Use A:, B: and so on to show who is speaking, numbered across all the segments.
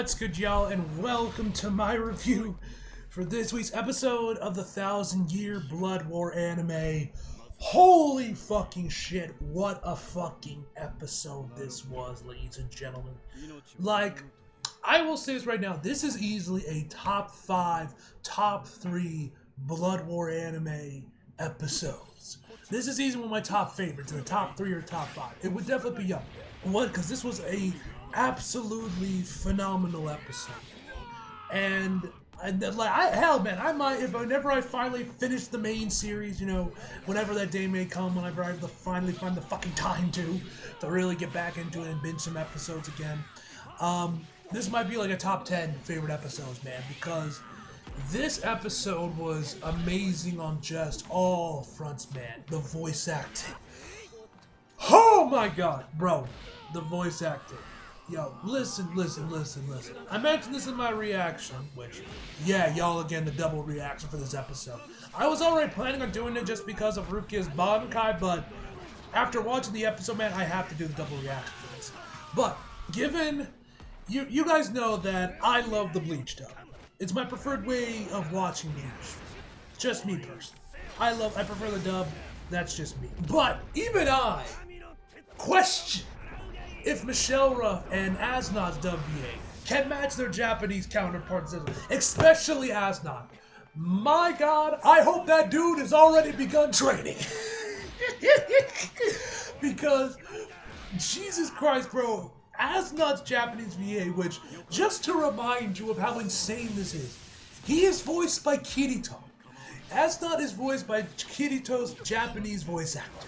A: What's good, y'all, and welcome to my review for this week's episode of the 1,000-Year Blood War anime. Holy fucking shit, what a fucking episode this was, ladies and gentlemen. Like, I will say this right now, this is easily a top 5, top 3 Blood War anime episodes. This is easily one of my top favorites, in the top 3 or top 5. It would definitely be up there. What? Because this was a absolutely phenomenal episode. And like, hell, man, I might, whenever I finally finish the main series, you know, whenever that day may come, whenever I finally find the fucking time to really get back into it and binge some episodes again, this might be like a top 10 favorite episodes, man, because this episode was amazing on just all fronts, man. The voice acting. Oh my god, bro. The voice acting. Yo, listen. I mentioned this in my reaction, which, yeah, y'all again, the double reaction for this episode. I was already planning on doing it just because of Rukia's Bankai, but after watching the episode, man, I have to do the double reaction for this. But, given, you guys know that I love the Bleach dub. It's my preferred way of watching Bleach. Just me personally. I prefer the dub, that's just me. But, even I question if Michelle Ruff and Asnod's WA can match their Japanese counterparts, especially Asnod. My god, I hope that dude has already begun training. Because, Jesus Christ, bro, Asnod's Japanese VA, which, just to remind you of how insane this is, he is voiced by Kirito. Asnod is voiced by Kirito's Japanese voice actor.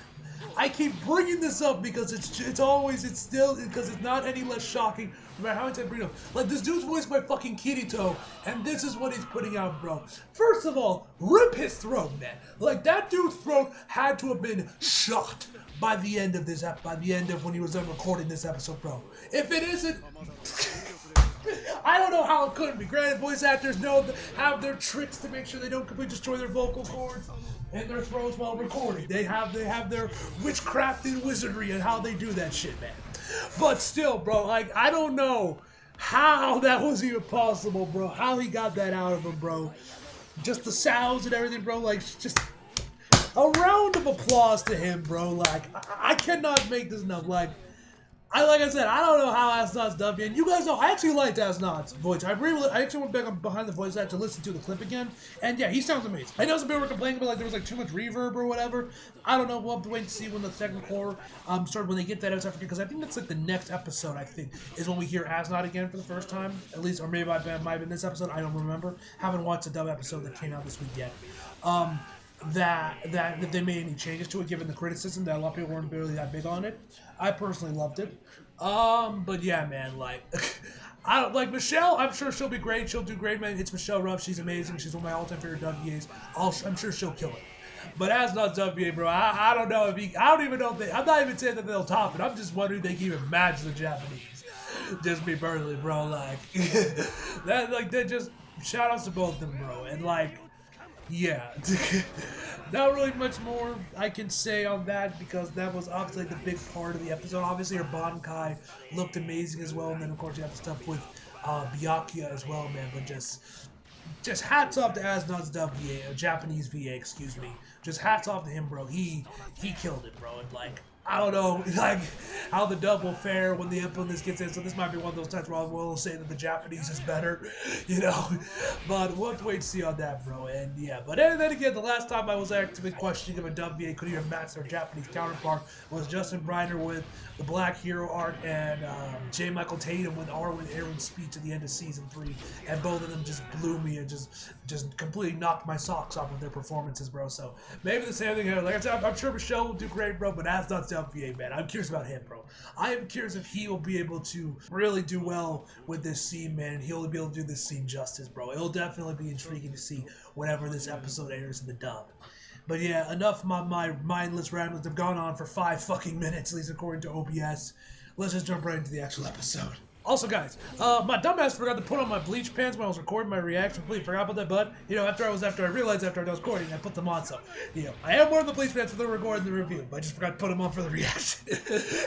A: I keep bringing this up because it's still because it's not any less shocking no matter how much I bring it up. Like, this dude's voiced by fucking Kirito, and this is what he's putting out, bro. First of all, rip his throat, man. Like, that dude's throat had to have been shot by the end of this by the end of when he was done recording this episode, bro. If it isn't, I don't know how it couldn't be. Granted, voice actors have their tricks to make sure they don't completely destroy their vocal cords and their throats while recording. They have their witchcrafted wizardry and how they do that shit, man. But still, bro, like, I don't know how that was even possible, bro. How he got that out of him, bro. Just the sounds and everything, bro. Like, just a round of applause to him, bro. Like, I cannot make this enough. Like I said, I don't know how Asnod's dubbed, and you guys know, I actually liked Asnod's voice. I actually went back behind the voice actor to listen to the clip again, and yeah, he sounds amazing. I know some people were complaining about, like, there was, like, too much reverb or whatever. I don't know, we'll have to wait and see when the second core started, when they get that out, because I think that's, like, the next episode, I think, is when we hear Asnod again for the first time, at least, or maybe it might have been this episode, I don't remember. Haven't watched the dub episode that came out this week yet. That they made any changes to it, given the criticism that a lot of people weren't really that big on it. I personally loved it. But yeah, man, like, like Michelle, I'm sure she'll be great. She'll do great, man. It's Michelle Ruff. She's amazing. She's one of my all-time favorite WAs. I'm sure she'll kill it. But as not WA, bro, I don't know if I don't even know if I'm not even saying that they'll top it. I'm just wondering if they can even match the Japanese. Just me personally, bro. Like, that just shout outs to both of them, bro. And like, yeah. Not really much more I can say on that, because that was obviously the big part of the episode. Obviously, her Bankai looked amazing as well, and then of course you have the stuff with Byakuya as well, man. But just hats off to Asnod's VA, Japanese VA, excuse me. Just hats off to him, bro. He killed it, bro. And like, I don't know, like, how the dub will fare when this gets in. So this might be one of those times where I will say that the Japanese is better, you know. But we'll have to wait and see on that, bro. And yeah, but then again, the last time I was actively questioning if a dub VA could even match their Japanese counterpart was Justin Briner with the Black Hero arc, and J. Michael Tatum with Aaron's speech at the end of season 3, and both of them just blew me and just completely knocked my socks off with their performances, bro. So maybe the same thing here. Like I said, I'm sure Michelle will do great, bro, but that's not VA, man. I'm curious about him, bro. I am curious if he will be able to really do well with this scene, man. He'll be able to do this scene justice, bro. It'll definitely be intriguing to see whenever this episode airs in the dub. But yeah, enough of my mindless ramblings. Have gone on for 5 fucking minutes, at least according to OBS. Let's just jump right into the actual episode. Also, guys, my dumbass forgot to put on my Bleach pants when I was recording my reaction. Completely forgot about that, but, you know, after I realized after I was recording, I put them on, so, you know, I am wearing the Bleach pants for the recording the review, but I just forgot to put them on for the reaction.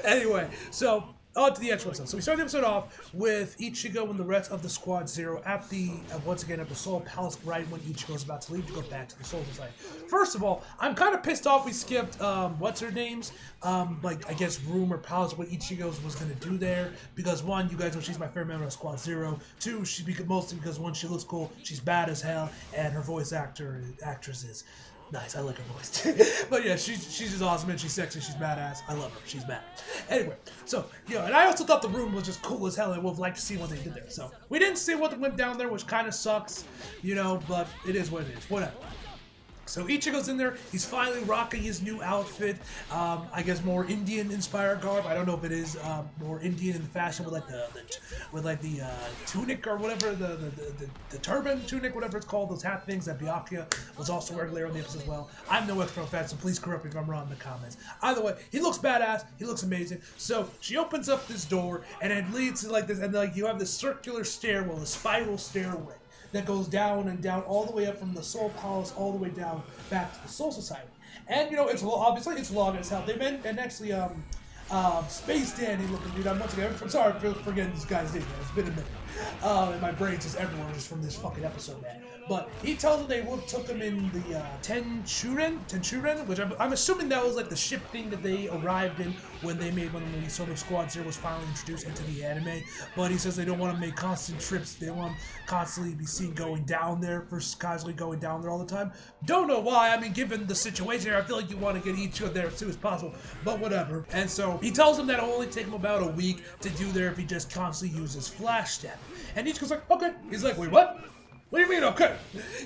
A: Anyway, so, on to the actual episode. So we start the episode off with Ichigo and the rest of the Squad Zero at the once again at the Soul Palace right when Ichigo's about to leave to go back to the Soul Society. First of all, I'm kind of pissed off we skipped what's her name's like I guess room or palace what Ichigo's was gonna do there because one, you guys know she's my favorite member of Squad Zero. Two, mostly because one, she looks cool, she's bad as hell, and her actress is nice. I like her voice. But yeah, she's just awesome and she's sexy. She's badass. I love her. She's bad. Anyway, so, and I also thought the room was just cool as hell and would have liked to see what they did there. So, we didn't see what went down there, which kind of sucks, but it is what it is. Whatever. So Ichigo's in there. He's finally rocking his new outfit. I guess more Indian-inspired garb. I don't know if it is more Indian in fashion with like the tunic or whatever, the turban tunic, whatever it's called. Those hat things that Byakuya was also wearing later on the episode as well. I'm no expert on fashion, so please correct me if I'm wrong in the comments. Either way, he looks badass. He looks amazing. So she opens up this door and it leads to like this, and like you have this circular stairwell, a spiral stairway that goes down and down all the way up from the Soul Palace all the way down back to the Soul Society. And it's obviously it's long as hell. They've been and actually Space Dandy looking dude. I'm sorry for forgetting this guy's name, man. It's been a minute. And my brain's just everywhere just from this fucking episode, man. But he tells them they took him in the Tenchuren, which I'm assuming that was like the ship thing that they arrived in when the sort of Squad Zero was finally introduced into the anime. But he says they don't want to make constant trips. They want to constantly be seen going down there, casually going down there all the time. Don't know why. I mean, given the situation here, I feel like you want to get each of there as soon as possible. But whatever. And so he tells them that it'll only take him about a week to do there if he just constantly uses Flash Step. And Ichigo's like, okay. He's like, wait, what? What do you mean, okay?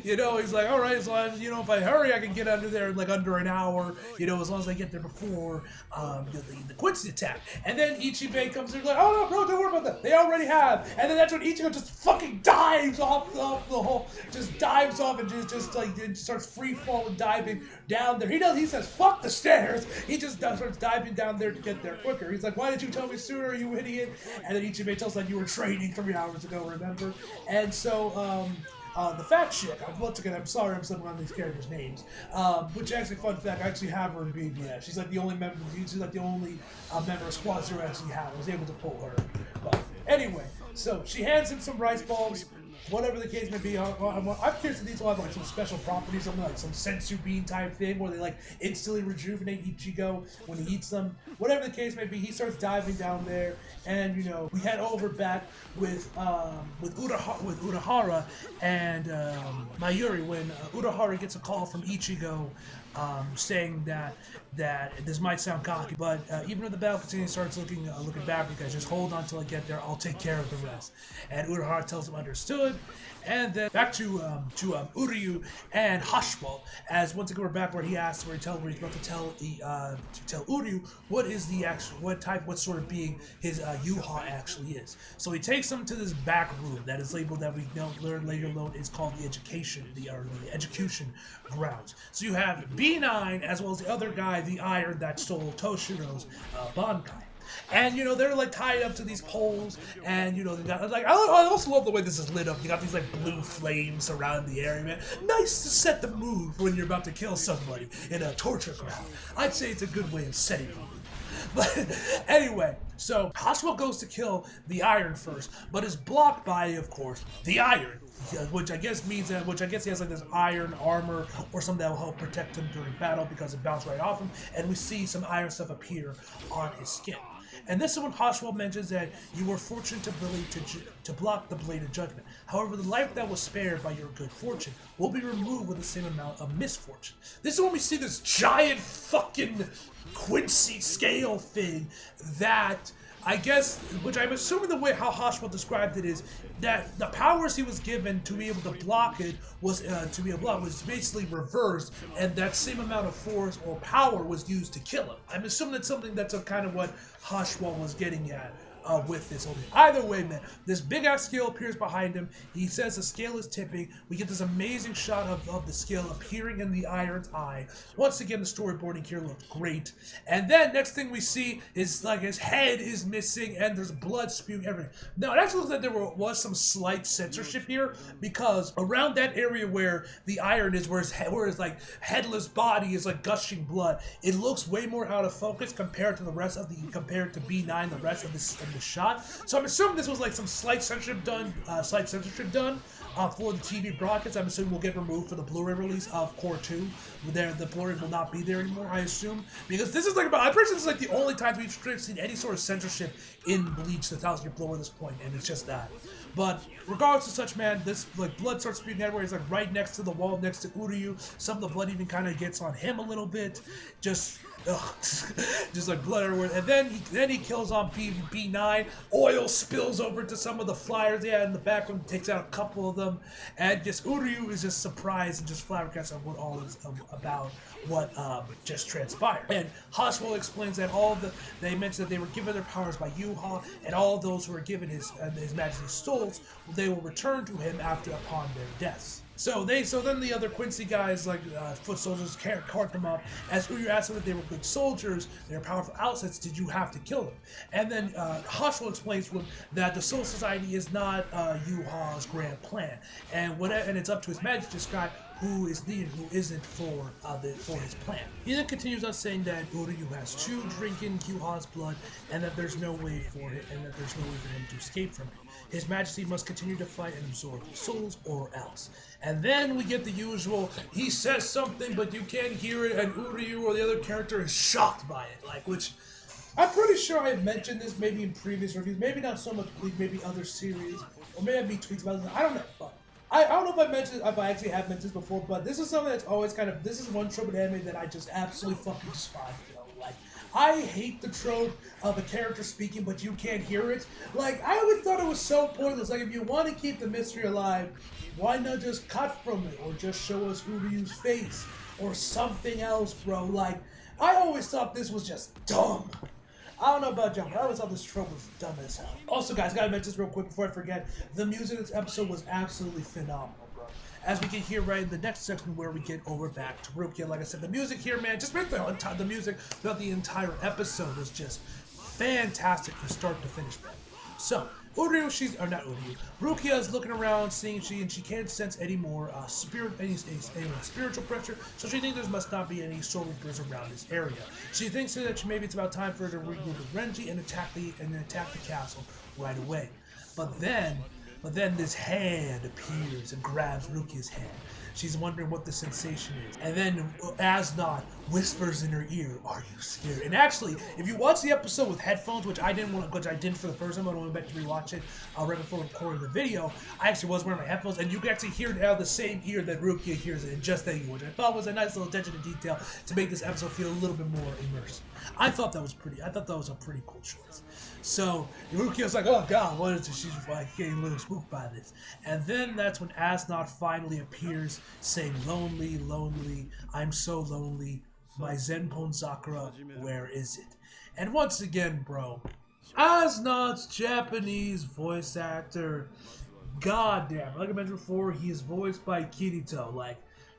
A: He's like, all right, as long as, if I hurry, I can get under there in like under an hour, as long as I get there before the Quincy attack. And then Ichibei comes in like, oh no, bro, don't worry about that. They already have. And then that's when Ichigo just fucking dives off the hole, just dives off and just starts free falling, diving down there. He says, fuck the stairs. He just starts diving down there to get there quicker. He's like, why didn't you tell me sooner, you idiot? And then Ichibei tells like you were training 3 hours ago, remember? And so, the fat chick, I'm sorry I'm slipping on these characters' names, which actually, fun fact, I actually have her in BBS. She's like the only member, member of Squad Zero I actually have. I was able to pull her. But anyway, so she hands him some rice balls, whatever the case may be. I'm curious if these will have like some special properties, something like some sensu bean type thing where they like instantly rejuvenate Ichigo when he eats them. Whatever the case may be, he starts diving down there, and we head over back with Urahara and Mayuri when Urahara gets a call from Ichigo saying that this might sound cocky, but even if the battle continues, starts looking bad for you guys, just hold on till I get there. I'll take care of the rest. And Urahara tells him understood. And then back to Uryu and Hashwell, as once again we're back where he asks, where he's about to tell Uryu what sort of being his Yuha actually is. So he takes him to this back room that is labeled, that we learn later on is called the execution grounds. So you have B9 as well as the other guy, the Iron, that stole Toshiro's Bankai. And they're like tied up to these poles, and they got like I also love the way this is lit up. You got these like blue flames surrounding the area, man. Nice to set the mood when you're about to kill somebody in a torture ground. I'd say it's a good way of setting the mood. But anyway, so Hashwell goes to kill the Iron first, but is blocked by, of course, the Iron. Which I guess he has like this iron armor or something that will help protect him during battle because it bounced right off him, and we see some iron stuff appear on his skin. And this is when Hashwell mentions that you were fortunate to block the Blade of Judgment. However, the life that was spared by your good fortune will be removed with the same amount of misfortune. This is when we see this giant fucking Quincy scale thing that I guess, which I'm assuming the way how Hashwell described it is that the powers he was given to be able to block it was basically reversed, and that same amount of force or power was used to kill him. I'm assuming that's something that's kind of what Hashwell was getting at with this. Either way, man, this big-ass scale appears behind him. He says the scale is tipping. We get this amazing shot of the scale appearing in the iron's eye. Once again, the storyboarding here looks great. And then, next thing we see is, like, his head is missing, and there's blood spewing everywhere. Now, it actually looks like there was some slight censorship here, because around that area where the iron is, where his like, headless body is, like, gushing blood, it looks way more out of focus compared to the rest of compared to B9, the rest of the shot. So I'm assuming this was like some slight censorship done, for the TV broadcast. I'm assuming will get removed for the Blu-ray release of Core 2. The Blu-ray will not be there anymore, I assume, because this is like I'm pretty sure this is like the only time we've seen any sort of censorship in Bleach, the 1000-year blow at this point, and it's just that. But regardless of such, man, this like blood starts spewing everywhere. He's like right next to the wall, next to Uryu. Some of the blood even kind of gets on him a little bit. Just like blood everywhere. And then he kills on B9. Oil spills over to some of the flyers they had in the background, takes out a couple of them, and just Uryu is just surprised and just flabbergasted on what all is about what just transpired. And Hoshimo explains that they mentioned that they were given their powers by Yuha, and all of those who were given his Majesty's souls, they will return to him upon their deaths. So then the other Quincy guys, like foot soldiers, cart them up. As Uryu asked them if they were good soldiers, they were powerful outlets, did you have to kill them? And then Hoshimo explains to them that the Soul Society is not Yuha's grand plan, and it's up to His Majesty to describe who is needed, who isn't for his plan. He then continues on saying that Uryu has chewed, drinking Yuha's blood, and that there's no way for him, to escape from it. His Majesty must continue to fight and absorb the souls, or else. And then we get the usual, he says something, but you can't hear it, and Uryu or the other character is shocked by it, which I'm pretty sure I've mentioned this maybe in previous reviews, maybe not so much Bleach, maybe other series, or maybe I've made tweets about this. I don't know, but I don't know if I actually have mentioned this before, but this is something that's always this is one trope in anime that I just absolutely fucking despise, I hate the trope of a character speaking, but you can't hear it. I always thought it was so pointless. If you want to keep the mystery alive, why not just cut from it, or just show us Uryu's face, or something else, bro? I always thought this was just dumb. I don't know about y'all, but I always thought this trope was dumb as hell. Also, guys, gotta mention this real quick before I forget. The music in this episode was absolutely phenomenal, bro. As we get here right in the next section where we get over back to Rukia. Like I said, the music here, man, just make the music throughout the entire episode was just fantastic from start to finish, man. So, Rukia is looking around, seeing she can't sense any more spiritual pressure, so she thinks there must not be any soul reapers around this area. She thinks that maybe it's about time for her to regroup with Renji and attack the castle right away. But then this hand appears and grabs Rukia's hand. She's wondering what the sensation is. And then Asnod whispers in her ear, "Are you scared?" And actually, if you watch the episode with headphones, which I didn't for the first time, I went back to rewatch it right before recording the video, I actually was wearing my headphones, and you can actually hear it out of the same ear that Rukia hears it in just that ear, which I thought was a nice little attention to detail to make this episode feel a little bit more immersive. I thought that was a pretty cool choice. So Rukia's like, "Oh God, what is this?" She's getting a little spooked by this. And then that's when Asnod finally appears, saying, "Lonely, lonely, I'm so lonely. My Zenpon Sakura, where is it?" And once again, bro, Asnod's Japanese voice actor, goddamn, like I mentioned before, he is voiced by Kirito.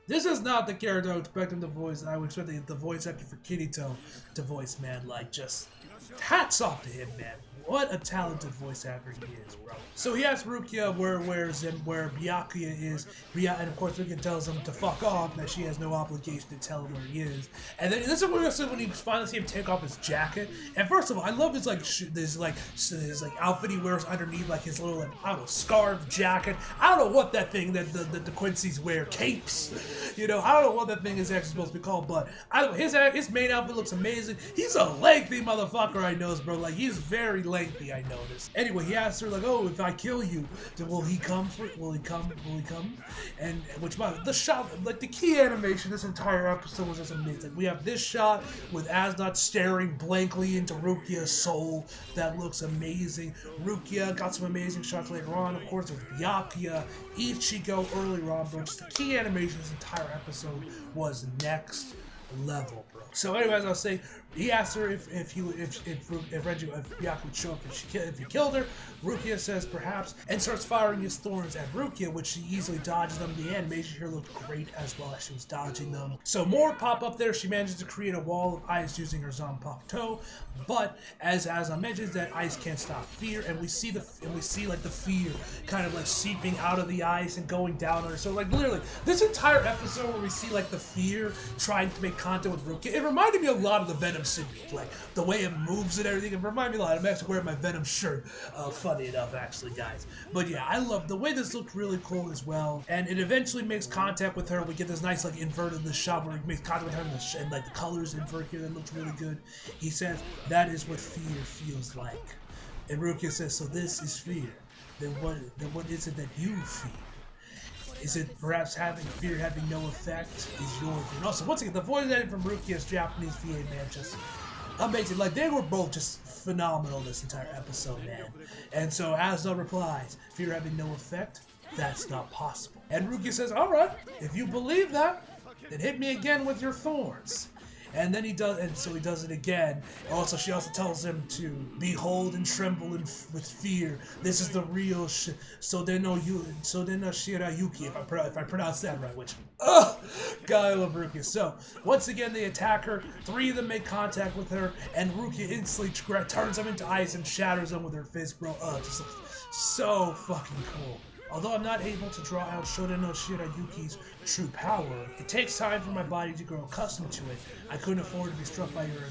A: This is not the character I would expect him to voice. I would expect the voice actor for Kirito to voice, man. Just hats off to him, man. What a talented voice actor he is, bro. So he asks Rukia where Byakuya is, and of course Rukia tells him to fuck off, that she has no obligation to tell him where he is. And then this is when you finally see him take off his jacket. And first of all, I love his outfit he wears underneath, his little scarf jacket. I don't know what that thing that the Quincy's wear, capes. I don't know what that thing is actually supposed to be called, but his main outfit looks amazing. He's a lengthy motherfucker, I know, bro. He's very lengthy, I noticed. Anyway, he asks her, "Oh, if I kill you, then will he come for it? Will he come? And the shot, the key animation this entire episode was just amazing. We have this shot with Asnod staring blankly into Rukia's soul. That looks amazing. Rukia got some amazing shots later on. Of course, there's Byakuya, Ichigo earlier on, but just the key animation this entire episode was next level, bro. So anyways, I was saying, he asked her if Byakuya would show up if he killed her. Rukia says perhaps, and starts firing his thorns at Rukia, which she easily dodges them. The animation here looked great as well as she was dodging them. So more pop up there. She manages to create a wall of ice using her Zanpakuto, but as I mentioned, that ice can't stop fear, and we see like the fear kind of like seeping out of the ice and going down on her. So like literally, this entire episode where we see like the fear trying to make contact with Rukia, it reminded me a lot of the Venom symbiote, like the way it moves and everything. It reminded me a lot. I'm actually wearing my Venom shirt, funny enough, actually, guys. But yeah, I love the way this looked really cool as well. And it eventually makes contact with her. We get this nice like inverted the shot where it makes contact with her, and like the colors invert here. That looks really good. He says that is what fear feels like, and Rukia says, so this is fear. Then what is it that you feel? Is it perhaps fear having no effect? Is yours? And also, once again, the voice acting from Rukia's Japanese VA, man, just amazing. Like, they were both just phenomenal this entire episode, man. And so Asuna replies, fear having no effect? That's not possible. And Rukia says, alright, if you believe that, then hit me again with your thorns. And then he does, and so he does it again. Also, she also tells him to behold and tremble with fear. This is the real Shirayuki, if I pronounce that right. Which, God, I love Rukia. So once again, they attack her. 3 of them make contact with her, and Rukia instantly turns them into ice and shatters them with her fist, bro. Just so fucking cool. Although I'm not able to draw out Shoden no Shirayuki's true power, it takes time for my body to grow accustomed to it. I couldn't afford to be struck by your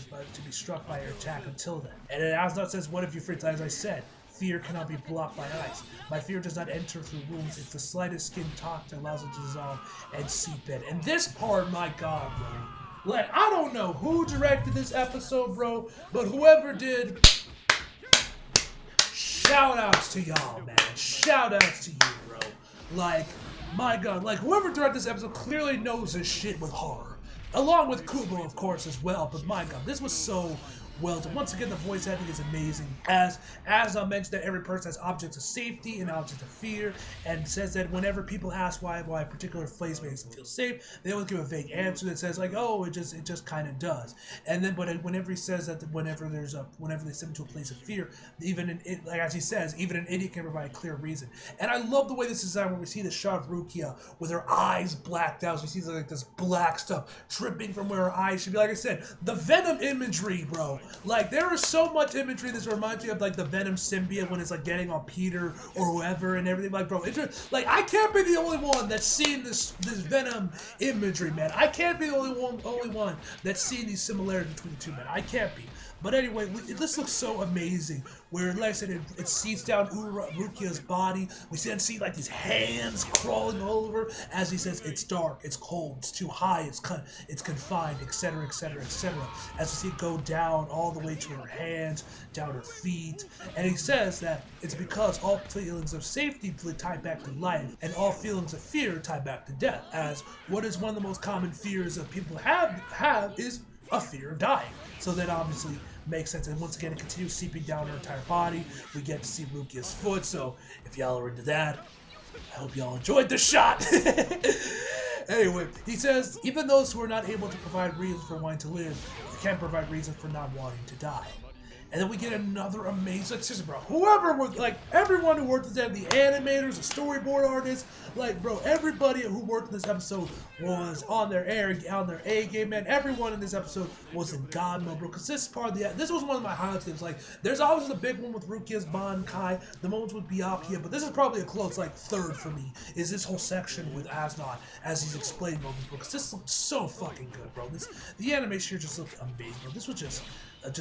A: attack until then. And then Asuna says, what if you freeze? As I said, fear cannot be blocked by ice. My fear does not enter through wounds. It's the slightest skin touch that allows it to dissolve and seep in. And this part, my God, bro. Like, I don't know who directed this episode, bro, but whoever did, shout outs to y'all, man. Shout outs to you, bro. Like, my God. Like, whoever directed this episode clearly knows his shit with horror. Along with Kubo, of course, as well. But my God, this was so well done. Once again, the voice acting is amazing. As I mentioned, that every person has objects of safety and objects of fear, and says that whenever people ask why a particular place makes them feel safe, they always give a vague answer that says like, oh, it just kind of does. And then, but whenever he says that, whenever they send him to a place of fear, like as he says, even an idiot can provide a clear reason. And I love the way this is designed, where we see the shot of Rukia with her eyes blacked out. So we see like this black stuff dripping from where her eyes should be. Like I said, the Venom imagery, bro. Like, there is so much imagery that reminds me of like the Venom symbiote when it's like getting on Peter or whoever and everything. Like, bro, it's just, like, I can't be the only one that's seen this Venom imagery, man. I can't be the only one that's seen these similarities between the two, man. I can't be. But anyway, this looks so amazing. Where, like I said, it seeds down Rukia's body. We see like these hands crawling all over. As he says, it's dark, it's cold, it's too high, it's confined, etc., etc., etc. As we see it go down all the way to her hands, down her feet. And he says that it's because all feelings of safety tie back to life, and all feelings of fear tie back to death. As what is one of the most common fears that people have is a fear of dying. So that obviously makes sense. And once again, it continues seeping down her entire body. We get to see Rukia's foot. So if y'all are into that, I hope y'all enjoyed the shot. Anyway, he says, even those who are not able to provide reasons for wanting to live can provide reasons for not wanting to die. And then we get another amazing, like, seriously, bro, whoever worked, like, everyone who worked with them, the animators, the storyboard artists, like, bro, everybody who worked in this episode was on their A game, man. Everyone in this episode was in God mode, bro, because this part of this was one of my highlights. It was like, there's always the big one with Rukia's Bankai, the moments with Byakuya, but this is probably a close, like, third for me, is this whole section with Asuna, as he's explaining moments, bro, because this looked so fucking good, bro. The animation here just looked amazing, bro. This was just a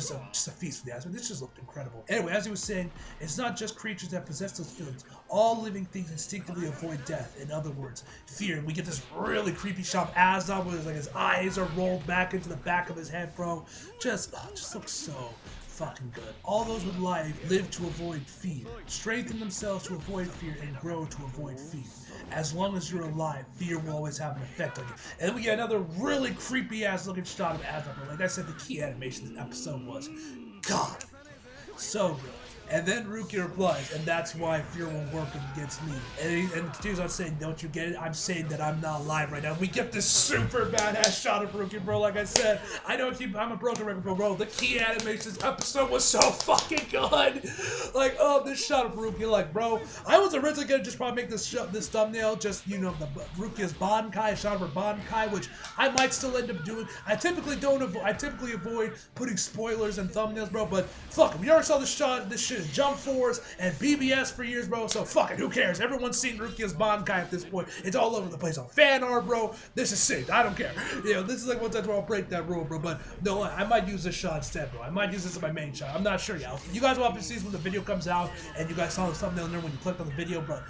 A: feast for the eyes. This just looked incredible. Anyway, as he was saying, it's not just creatures that possess those feelings. All living things instinctively avoid death. In other words, fear. And we get this really creepy shot of Asuna where like his eyes are rolled back into the back of his head, bro. Just looks so fucking good. All those with life live to avoid fear, strengthen themselves to avoid fear, and grow to avoid fear. As long as you're alive, fear will always have an effect on you. And then we get another really creepy ass looking shot of Asuna. Like I said, the key animation of this episode was God. So good. And then Rukia replies, and that's why fear won't work against me. And continues on saying, don't you get it? I'm saying that I'm not alive right now. We get this super badass shot of Rukia, bro. Like I said, I know I'm a broken record, bro. The key animations episode was so fucking good. Like, oh, this shot of Rukia, like, bro. I was originally gonna just probably make this thumbnail just, you know, the Rukia's Bankai, shot of her Bankai, which I might still end up doing. I typically avoid putting spoilers and thumbnails, bro. But fuck it, we already saw this shit in Jump Force and BBS for years, bro. So fuck it, who cares? Everyone's seen Rukia's Bankai at this point. It's all over the place on fan art, bro. This is sick. I don't care. You know, this is like one time where I'll break that rule, bro. But no, I might use this shot instead, bro. I might use this as my main shot. I'm not sure, y'all. You guys will have to see when the video comes out, and you guys saw the thumbnail there when you clicked on the video, bro.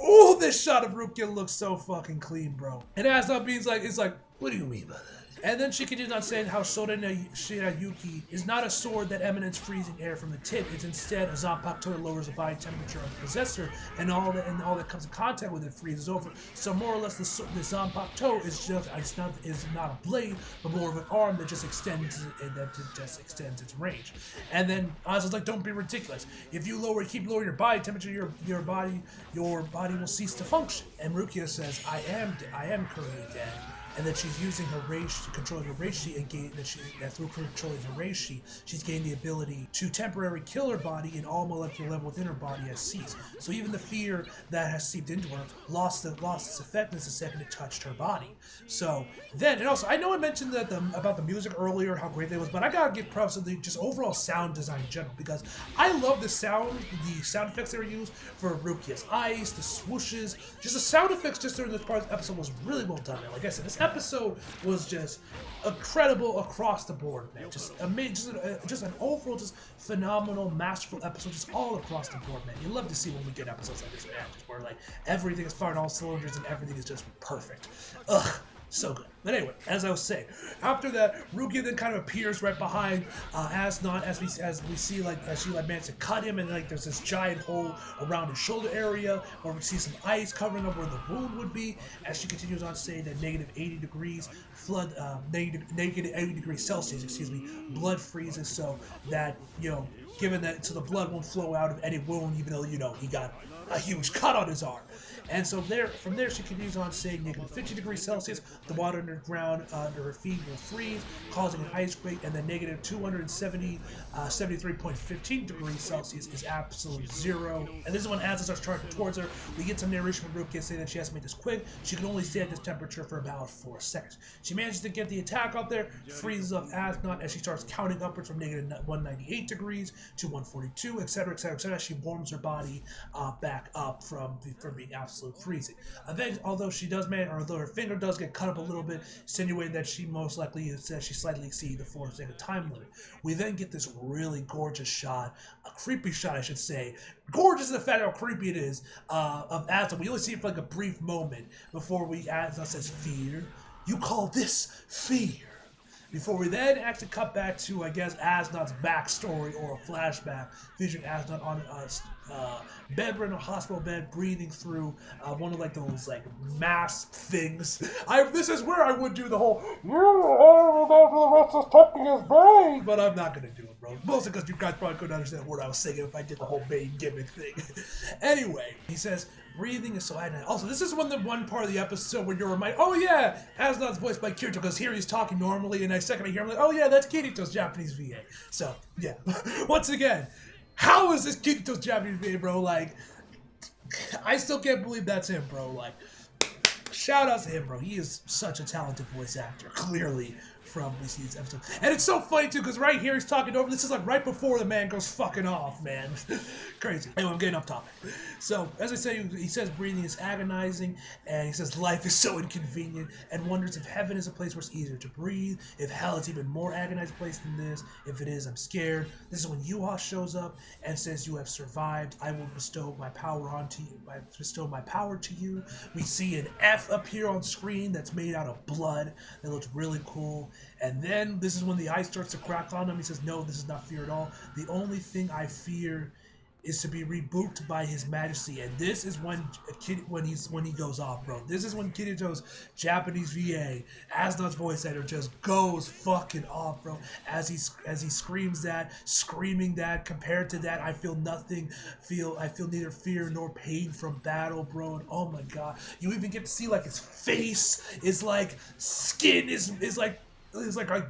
A: Oh, this shot of Rukia looks so fucking clean, bro. And as that means, like, it's like, what do you mean by that? And then she continues on saying how Shirayuki is not a sword that emanates freezing air from the tip. It's instead a Zanpakuto that lowers the body temperature of the possessor, and all that comes in contact with it freezes over. So more or less, the Zanpakuto is not a blade, but more of an arm that just extends its range. And then Aza's like, don't be ridiculous. If you keep lowering your body temperature, your body will cease to function. And Rukia says, I am currently dead. And that she's using her rage to control her reishi, and that through controlling her reishi, she's gained the ability to temporarily kill her body, and all molecular level within her body has ceased. So even the fear that has seeped into her lost its effectiveness the second it touched her body. So then, and also, I know I mentioned that about the music earlier, how great that was, but I gotta give props to the just overall sound design in general, because I love the sound effects they were used for Rukia's ice, the swooshes, just the sound effects just during this part of the episode was really well done, man. Like I said, this episode was just incredible across the board, man. Just amazing, just an overall, just phenomenal, masterful episode, just all across the board, man. You love to see when we get episodes like this, man, just where like everything is firing all cylinders and everything is just perfect. Ugh. So good. But anyway, as I was saying, after that, Rukia then kind of appears right behind Asnod as we see like as she managed to cut him, and like there's this giant hole around his shoulder area where we see some ice covering up where the wound would be. As she continues on saying that negative 80 degrees negative 80 degrees Celsius, blood freezes, so that given that so the blood won't flow out of any wound, even though he got a huge cut on his arm. And so from there she continues on saying negative 50 degrees Celsius, the water underground under her feet will freeze, causing an ice quake, and then negative 73.15 degrees Celsius is absolute zero. And this is when Asa starts charging towards her. We get some narration from Rukia saying that she has to make this quick. She can only stay at this temperature for about 4 seconds. She manages to get the attack out there, freezes up Asnod as she starts counting upwards from negative 198 degrees to 142, etc., etc., etc. She warms her body back up from being absolute freezing. Although her finger does get cut up a little bit, insinuating that she most likely says she slightly exceeded the 4-second time limit. We then get this really gorgeous shot, a creepy shot, I should say. Gorgeous in the fact how creepy it is of Asnod. We only see it for like a brief moment before Asnod says, "Fear? You call this fear?" Before we then actually cut back to, I guess, Asnod's backstory or a flashback featuring Asnod on bedridden, a hospital bed, breathing through one of like those like mask things. This is where I would do the whole touching his brain, but I'm not gonna do it, bro. Mostly because you guys probably couldn't understand what I was saying if I did the whole Bane gimmick thing. Anyway, he says, breathing is so agony. Also, this is one part of the episode where you're reminded, oh yeah, Asnod's voiced by Kirito, because here he's talking normally, and the second I hear him, like, oh yeah, that's Kirito's Japanese VA. So, yeah. Once again, how is this Kirito's Japanese VA, bro? Like, I still can't believe that's him, bro. Like, shout out to him, bro. He is such a talented voice actor, clearly, from these episodes. And it's so funny, too, because right here he's talking over. This is like right before the man goes fucking off, man. Crazy. Anyway, I'm getting off topic. So, as I say, he says breathing is agonizing, and he says life is so inconvenient, and wonders if heaven is a place where it's easier to breathe, if hell is even more agonized place than this. If it is, I'm scared. This is when Yuha shows up and says, "You have survived. I will bestow my power onto you. I bestow my power to you." We see an F appear on screen that's made out of blood. That looks really cool. And then this is when the ice starts to crack on him. He says, "No, this is not fear at all. The only thing I fear is to be rebuked by His Majesty, and this is when he goes off, bro. This is when Kirito's Japanese VA, Asnod's voice actor, just goes fucking off, bro. As he screams that, screaming that. Compared to that, I feel nothing. I feel neither fear nor pain from battle, bro. And oh my god, you even get to see like his face is like skin is like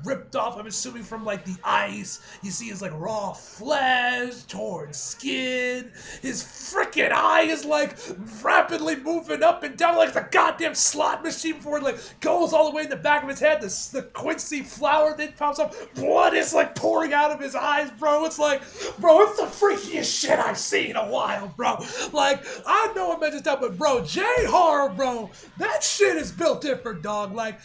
A: ripped off. I'm assuming from like the ice. You see his like raw flesh, torn skin. His freaking eye is like rapidly moving up and down like the goddamn slot machine before it like goes all the way in the back of his head. The Quincy flower thing pops up. Blood is like pouring out of his eyes, bro. It's like, bro, it's the freakiest shit I've seen in a while, bro. Like, I know I mentioned that, but bro, J-horror, bro, that shit is built different, dog. Like,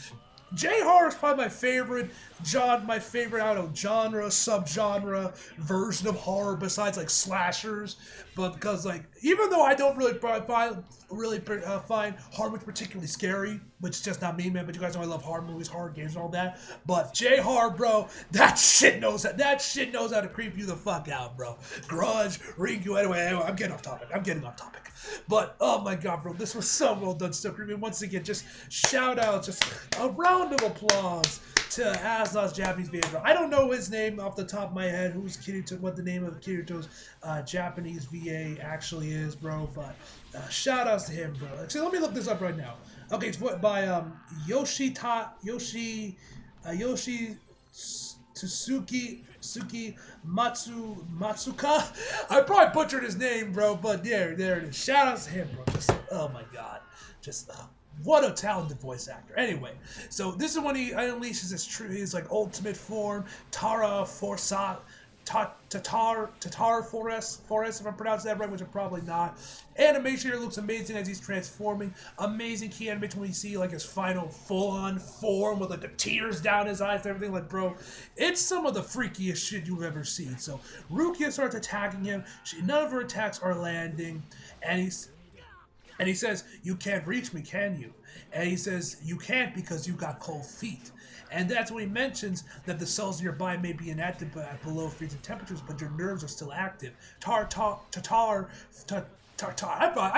A: J-horror is probably my favorite genre, I don't know, genre, subgenre, version of horror besides like slashers. But because like, even though I don't really find horror movies particularly scary, which is just not me, man. But you guys know I love horror movies, horror games, and all that. But J-horror, bro, that shit knows how to creep you the fuck out, bro. Grudge, Ringu. Anyway, I'm getting off topic. But oh my god, bro, this was so well done, so creepy. Once again, just shout out, just a round of applause to Asnod's Japanese VA, bro. I don't know his name off the top of my head, what the name of Kirito's Japanese VA actually is, bro. But shout outs to him, bro. Actually, let me look this up right now. Okay, it's by Yoshi Tsuki Matsuka. I probably butchered his name, bro, but there it is. Shout out to him, bro. Just, oh my god. Just, what a talented voice actor. Anyway, so this is when he unleashes his like ultimate form, Tatar Forest, if I'm pronouncing that right, which I'm probably not. Animation here looks amazing as he's transforming. Amazing key animation when you see like his final full-on form with like the tears down his eyes and everything. Like, bro, it's some of the freakiest shit you've ever seen. So Rukia starts attacking him. None of her attacks are landing, and he says, "You can't reach me, can you?" And he says, "You can't because you got cold feet." And that's when he mentions that the cells nearby may be inactive at below freezing temperatures, but your nerves are still active. I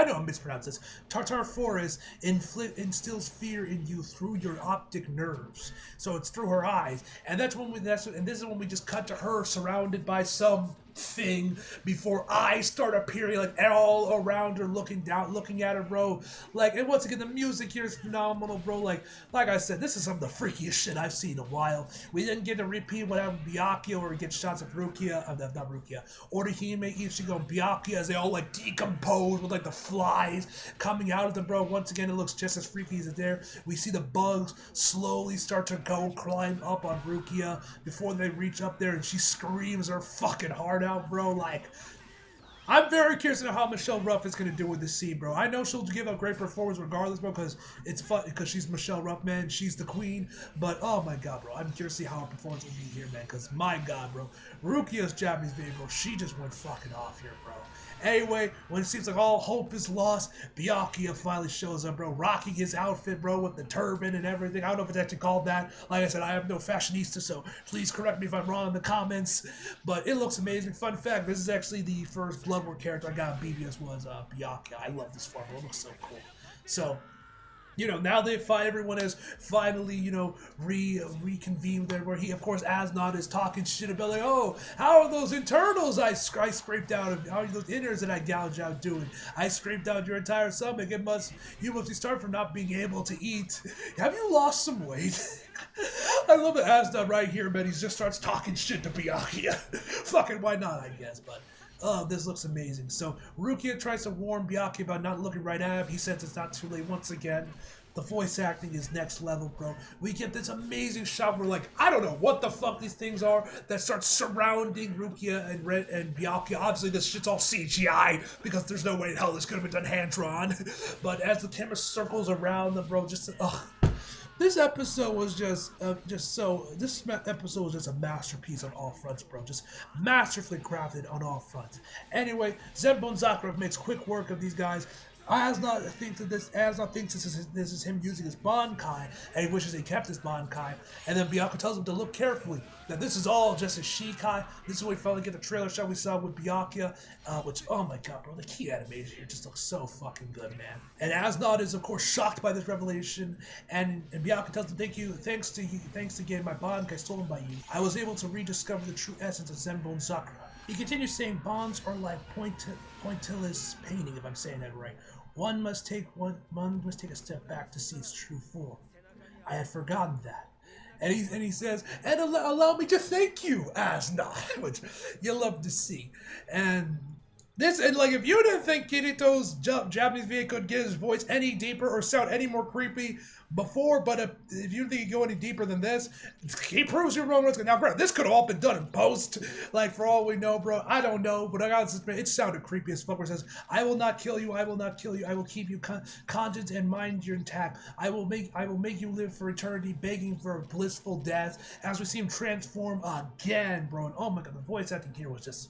A: know I'm mispronouncing this. Tartar Forest instills fear in you through your optic nerves. So it's through her eyes, and this is when we just cut to her surrounded by some thing before eyes start appearing like all around her, looking at her, bro. Like, and once again, the music here is phenomenal, bro. Like I said, this is some of the freakiest shit I've seen in a while. We didn't get to repeat what happened with Byakuya, where we get shots of Rukia, not Rukia, Orihime, Ichigo, and Byakuya as they all like decompose with like the flies coming out of them, bro. Once again, it looks just as freaky as it's there. We see the bugs slowly start to climb up on Rukia before they reach up there, and she screams her fucking heart out, bro. Like, I'm very curious to know how Michelle Ruff is going to do with this scene, bro. I know she'll give a great performance regardless, bro, because it's fun, because she's Michelle Ruff, man. She's the queen. But, oh my god, bro. I'm curious to see how her performance will be here, man, because, my god, bro. Rukia's Japanese baby, bro. She just went fucking off here, bro. Anyway, when it seems like all hope is lost, Byakuya finally shows up, bro, rocking his outfit, bro, with the turban and everything. I don't know if it's actually called that. Like I said, I have no fashionista, so please correct me if I'm wrong in the comments. But it looks amazing. Fun fact, this is actually the first Blood War character I got in BBS was Byakuya. I love this farm, bro. It looks so cool. So, you know, now everyone has finally, you know, reconvened there, where he, of course, Asnod is talking shit about, like, oh, how are those internals I scraped out of, how are those innards that I gouged out doing? I scraped out your entire stomach. You must be starved from not being able to eat. Have you lost some weight? I love that Asnod right here, man. He just starts talking shit to Byakuya. Fucking why not, I guess, but... oh, this looks amazing. So, Rukia tries to warn Byakuya about not looking right at him. He says it's not too late. Once again, the voice acting is next level, bro. We get this amazing shot where, like, I don't know what the fuck these things are that start surrounding Rukia and Byakuya. Obviously, this shit's all CGI because there's no way in hell this could have been done hand-drawn. But as the camera circles around them, bro, just, this episode was just a masterpiece on all fronts, bro. Just masterfully crafted on all fronts. Anyway, Zenbone Zakura makes quick work of these guys. Asna thinks this is him using his Bankai, and he wishes he kept his Bankai. And then Byakuya tells him to look carefully, that this is all just a Shikai. This is where we finally get the trailer shot we saw with Byakuya, which, oh my god, bro, the key animation here just looks so fucking good, man. And Asnod is, of course, shocked by this revelation, and Byakuya tells him, thanks to getting my Bankai stolen by you, I was able to rediscover the true essence of Zenbone Sakura. He continues saying bonds are like pointillist painting, if I'm saying that right. One must take a step back to see its true form. I had forgotten that. And he says, and allow me to thank you, Asna, which you love to see. And like, if you didn't think Kirito's Japanese VA could get his voice any deeper or sound any more creepy before, but if you think you go any deeper than this, he proves you wrong. Now, granted, this could have all been done in post, like, for all we know, bro. I don't know, but I got this. It sounded creepy as fuck. Where it says, "I will not kill you. I will not kill you. I will keep you conscious and mind your intact. I will make you live for eternity, begging for a blissful death." As we see him transform again, bro. And oh my god, the voice acting here was just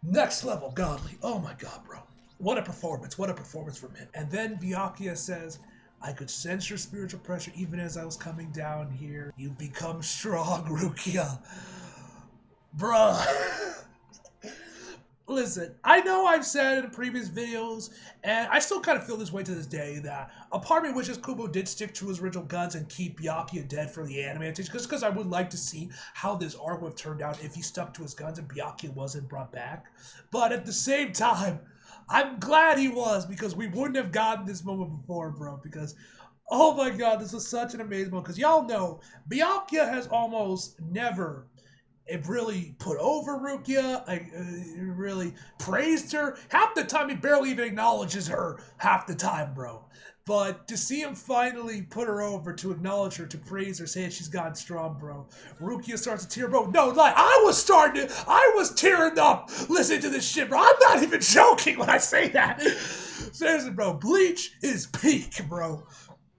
A: next level godly. Oh my god, bro. What a performance. What a performance from him. And then Byakuya says, I could sense your spiritual pressure even as I was coming down here. You've become strong, Rukia. Bruh. Listen, I know I've said in previous videos, and I still kind of feel this way to this day, that a part of me wishes Kubo did stick to his original guns and keep Byakuya dead for the anime, just because I would like to see how this arc would have turned out if he stuck to his guns and Byakuya wasn't brought back. But at the same time, I'm glad he was, because we wouldn't have gotten this moment before, bro, because, oh my god, this was such an amazing moment, because y'all know, Byakuya has almost never really put over Rukia, really praised her. Half the time, he barely even acknowledges her, half the time, bro. But to see him finally put her over, to acknowledge her, to praise her, saying she's gotten strong, bro. Rukia starts to tear, bro. No, like, I was tearing up listening to this shit, bro. I'm not even joking when I say that. Seriously, bro. Bleach is peak, bro.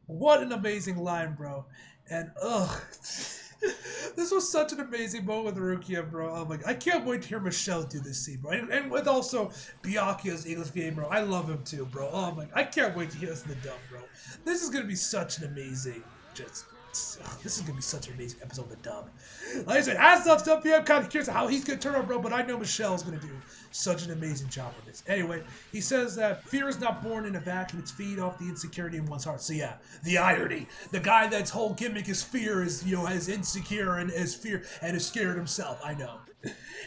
A: What an amazing line, bro. And, ugh. This was such an amazing moment with Rukia, bro. Oh my god. I can't wait to hear Michelle do this scene, bro. And with also Byakuya's English VA, bro. I love him too, bro. Oh my, I can't wait to hear this in the dub, bro. This is gonna be such an amazing, this is gonna be such an amazing episode of the dub. Like I said, as of stuff, I'm kind of curious how he's gonna turn out, bro. But I know Michelle's gonna do such an amazing job with this. Anyway, he says that fear is not born in a vacuum; it's feed off the insecurity in one's heart. So yeah, the irony. The guy that's whole gimmick is fear is, you know, is insecure and is fear and is scared himself. I know.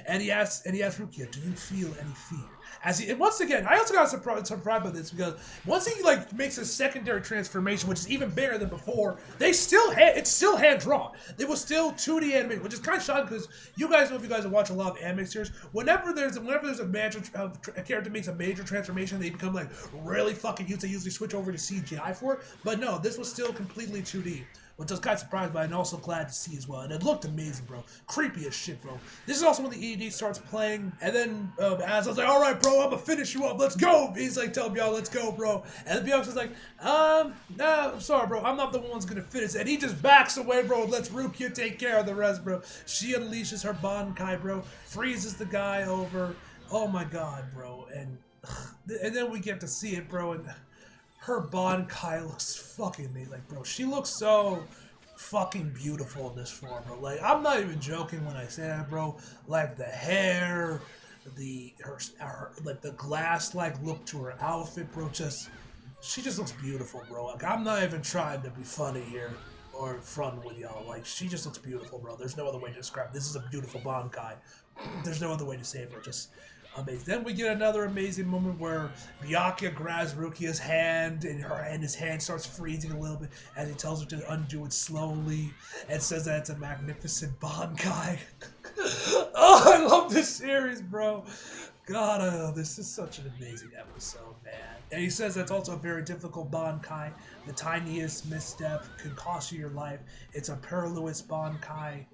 A: And he asks Rukia, "Do you feel any fear?" And once again, I also got surprised by this, because once he like makes a secondary transformation, which is even bigger than before, it's still hand drawn. It was still 2D animation, which is kind of shocking, because you guys know, if you guys have watched a lot of anime series, whenever there's a major a character makes a major transformation, they become like really fucking huge. They usually switch over to CGI for it, but no, this was still completely 2D. Which I was kind of surprised by and also glad to see as well. And it looked amazing, bro. Creepy as shit, bro. This is also when the EED starts playing. And then as I was like, all right, bro, I'm going to finish you up. Let's go. He's like, telling y'all, let's go, bro. And the Byakuya's like, nah, I'm sorry, bro. I'm not the one who's going to finish. And he just backs away, bro, and lets Rukia take care of the rest, bro. She unleashes her Bankai, bro. Freezes the guy over. Oh, my God, bro. And then we get to see it, bro. And her Bankai looks fucking amazing, like, bro. She looks so fucking beautiful in this form, bro. Like, I'm not even joking when I say that, bro. Like, the hair, like the glass-like look to her outfit, bro. She just looks beautiful, bro. Like, I'm not even trying to be funny here or fun with y'all. Like, she just looks beautiful, bro. There's no other way to describe it. This is a beautiful Bankai. There's no other way to say it, bro. Just amazing. Then we get another amazing moment where Byakuya grabs Rukia's hand, and his hand starts freezing a little bit as he tells her to undo it slowly, and says that it's a magnificent Bankai. Oh, I love this series, bro. God, this is such an amazing episode, man. And he says that's also a very difficult Bankai. The tiniest misstep can cost you your life. It's a perilous Bankai.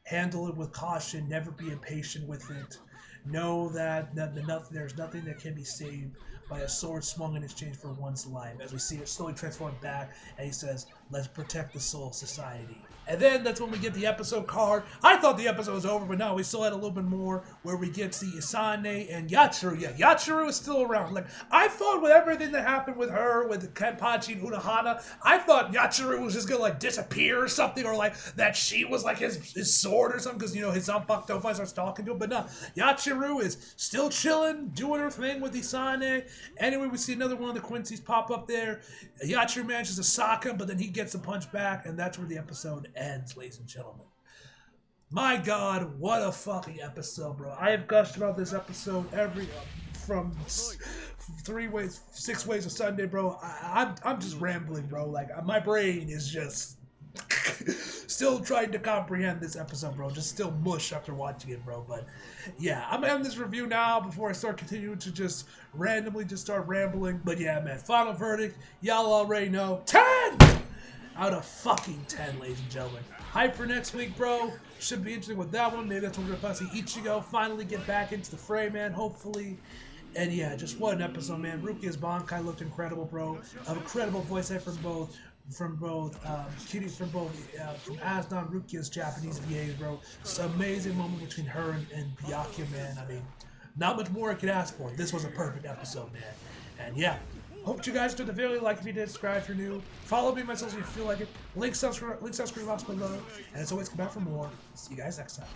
A: Handle it with caution. Never be impatient with it. Know that there's nothing that can be saved by a sword swung in exchange for one's life, as we see it slowly transform back, and he says, "Let's protect the Soul Society." And then that's when we get the episode card. I thought the episode was over, but no, we still had a little bit more where we get to see Isane and Yachiru. Yeah, Yachiru is still around. Like, I thought with everything that happened with her, with Kenpachi and Unohana, I thought Yachiru was just gonna like disappear or something, or like that she was like his sword or something, because you know his Zanpakuto Tofai starts talking to him. But no, Yachiru is still chilling, doing her thing with Isane. Anyway, we see another one of the Quincy's pop up there. Yachiru manages to sock him, but then he gets a punch back, and that's where the episode ends, ladies and gentlemen. My God, what a fucking episode, bro. I have gushed about this episode from 6 ways of Sunday, bro. I'm just rambling, bro. Like, my brain is just still trying to comprehend this episode, bro. Just still mush after watching it, bro. But yeah, I'm gonna end this review now before I start continuing to just randomly just start rambling. But yeah, man, final verdict, y'all already know. 10 out of fucking 10, ladies and gentlemen. Hype for next week, bro. Should be interesting with that one. Maybe that's when we're gonna see Ichigo finally get back into the fray, man. Hopefully. And yeah, just what an episode, man. Rukia's Bankai looked incredible, bro. Incredible voice act from Asnon, Rukia's Japanese VAs, bro. It's an amazing moment between her and Byakuya, man. I mean, not much more I could ask for. This was a perfect episode, man. And yeah, hope you guys enjoyed the video. Like if you did, subscribe if you're new. Follow me on my socials if you feel like it. Links on screen box below. And as always, come back for more. See you guys next time.